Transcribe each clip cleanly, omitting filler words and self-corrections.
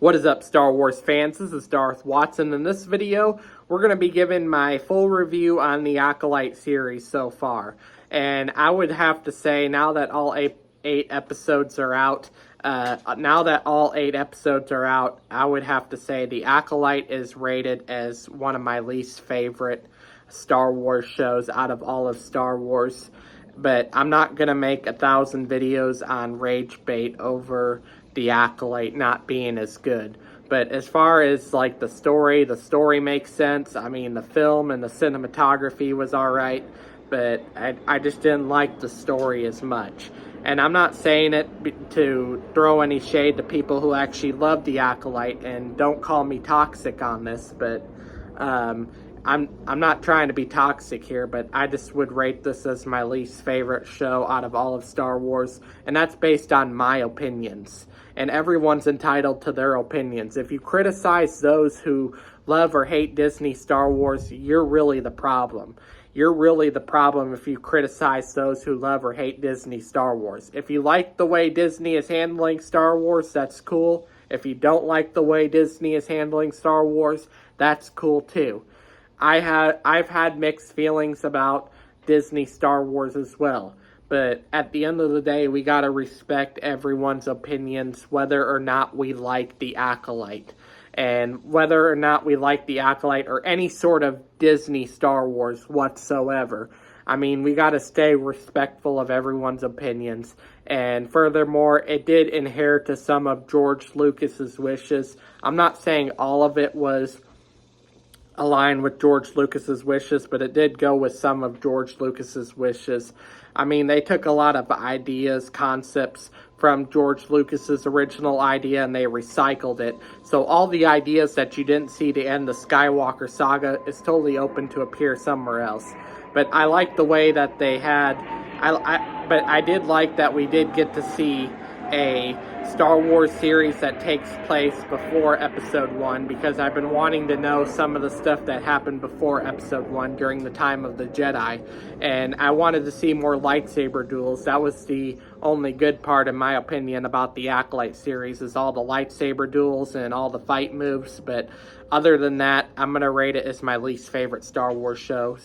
What is up, Star Wars fans? This is Darth Watson. In this video, we're going to be giving my full review on the Acolyte series so far. And I would have to say, now that all eight episodes are out, I would have to say the Acolyte is rated as one of my least favorite Star Wars shows out of all of Star Wars. But I'm not going to make 1,000 videos on rage bait over the Acolyte not being as good. But as far as like the story makes sense. I mean, the film and the cinematography was alright, but I just didn't like the story as much. And I'm not saying it to throw any shade to people who actually love the Acolyte, and don't call me toxic on this, but I'm not trying to be toxic here, but I just would rate this as my least favorite show out of all of Star Wars, and that's based on my opinions. And everyone's entitled to their opinions. If you criticize those who love or hate Disney Star Wars, you're really the problem. You're really the problem if you criticize those who love or hate Disney Star Wars. If you like the way Disney is handling Star Wars, that's cool. If you don't like the way Disney is handling Star Wars, that's cool too. I've had mixed feelings about Disney Star Wars as well. But at the end of the day, we gotta respect everyone's opinions, whether or not we like the Acolyte. And whether or not we like the Acolyte or any sort of Disney Star Wars whatsoever. I mean, we gotta stay respectful of everyone's opinions. And furthermore, it did inherit to some of George Lucas's wishes. I'm not saying all of it was aligned with George Lucas's wishes, but it did go with some of George Lucas's wishes. I mean, they took a lot of ideas, concepts from George Lucas's original idea, and they recycled it. So all the ideas that you didn't see to end the Skywalker saga is totally open to appear somewhere else. But I like the way that they had, but I did like that we did get to see a Star Wars series that takes place before Episode 1, because I've been wanting to know some of the stuff that happened before Episode 1 during the time of the Jedi, and I wanted to see more lightsaber duels. That was the only good part, in my opinion, about the Acolyte series, is all the lightsaber duels and all the fight moves. But other than that, I'm going to rate it as my least favorite Star Wars show.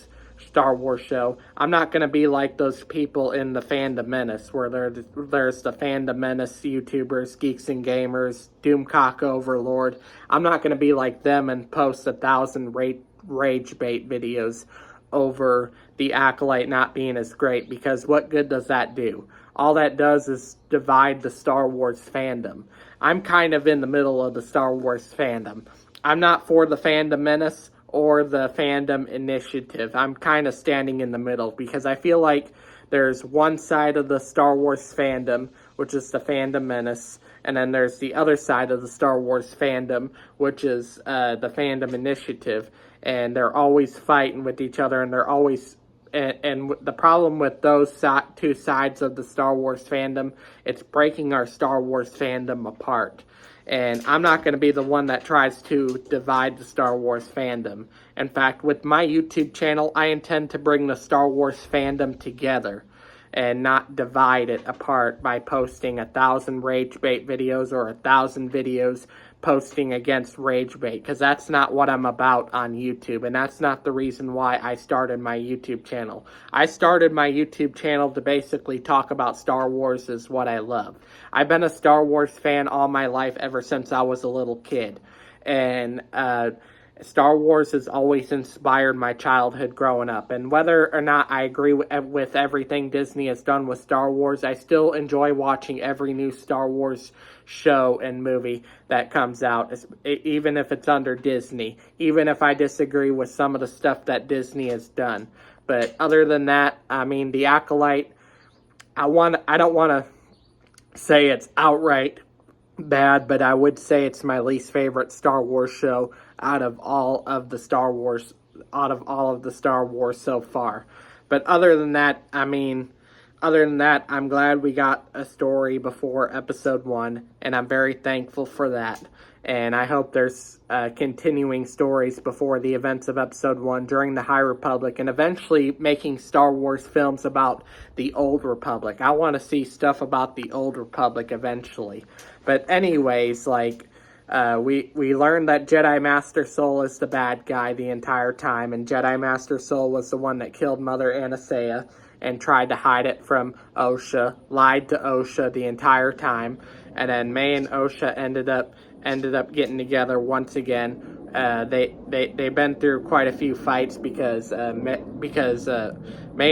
I'm not going to be like those people in the Fandom Menace, where there's the Fandom Menace YouTubers, Geeks and Gamers, Doomcock Overlord. I'm not going to be like them and post 1,000 rage bait videos over the Acolyte not being as great, because what good does that do? All that does is divide the Star Wars fandom. I'm kind of in the middle of the Star Wars fandom. I'm not for the Fandom Menace or the Fandom Initiative. I'm kind of standing in the middle, because I feel like there's one side of the Star Wars fandom, which is the Fandom Menace, and then there's the other side of the Star Wars fandom, which is the Fandom Initiative, and they're always fighting with each other, and they're always, and the problem with those two sides of the Star Wars fandom, it's breaking our Star Wars fandom apart. And I'm not going to be the one that tries to divide the Star Wars fandom. In fact, with my YouTube channel, I intend to bring the Star Wars fandom together and not divide it apart by posting 1,000 rage bait videos or 1,000 videos posting against rage bait, because that's not what I'm about on YouTube, and that's not the reason why I started my YouTube channel. I started my YouTube channel to basically talk about Star Wars is what I love. I've been a Star Wars fan all my life, ever since I was a little kid, and Star Wars has always inspired my childhood growing up. And whether or not I agree with everything Disney has done with Star Wars, I still enjoy watching every new Star Wars show and movie that comes out, even if it's under Disney, even if I disagree with some of the stuff that Disney has done. But other than that, I mean, the Acolyte, I don't want to say it's outright bad, but I would say it's my least favorite Star Wars show out of all of the Star Wars so far. But other than that, I'm glad we got a story before Episode 1, and I'm very thankful for that. And I hope there's continuing stories before the events of Episode 1 during the High Republic, and eventually making Star Wars films about the Old Republic. I want to see stuff about the Old Republic eventually. But anyways, like, We learned that Jedi Master Soul is the bad guy the entire time, and Jedi Master Soul was the one that killed Mother Anastasia and tried to hide it from Osha, lied to Osha the entire time, and then May and Osha ended up getting together once again. They've been through quite a few fights because May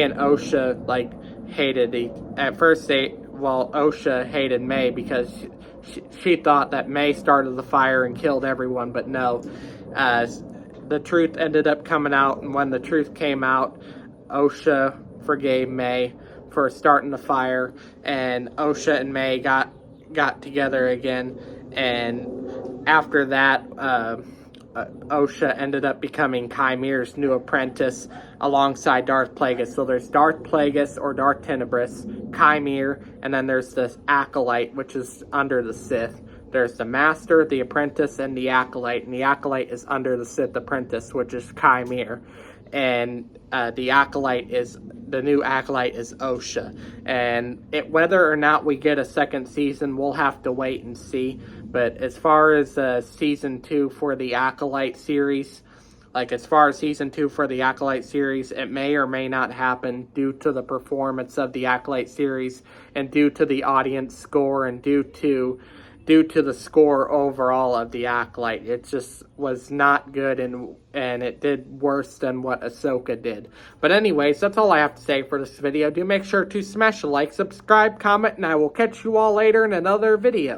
and Osha hated at first Osha hated May because she thought that May started the fire and killed everyone, but no. The truth ended up coming out, and when the truth came out, Osha forgave May for starting the fire, and Osha and May got together again, and after that, Osha ended up becoming Chimere's new apprentice alongside Darth Plagueis. So there's Darth Plagueis or Darth Tenebris, Chimere, and then there's this acolyte, which is under the Sith. There's the Master, the Apprentice, and the Acolyte. And the Acolyte is under the Sith Apprentice, which is Chimere. And the new Acolyte is Osha. And whether or not we get a second season, we'll have to wait and see. But as far as season 2 for the Acolyte series, it may or may not happen due to the performance of the Acolyte series and due to the audience score and due to the score overall of the Acolyte. It just was not good, and it did worse than what Ahsoka did. But anyways, that's all I have to say for this video. Do make sure to smash a like, subscribe, comment, and I will catch you all later in another video.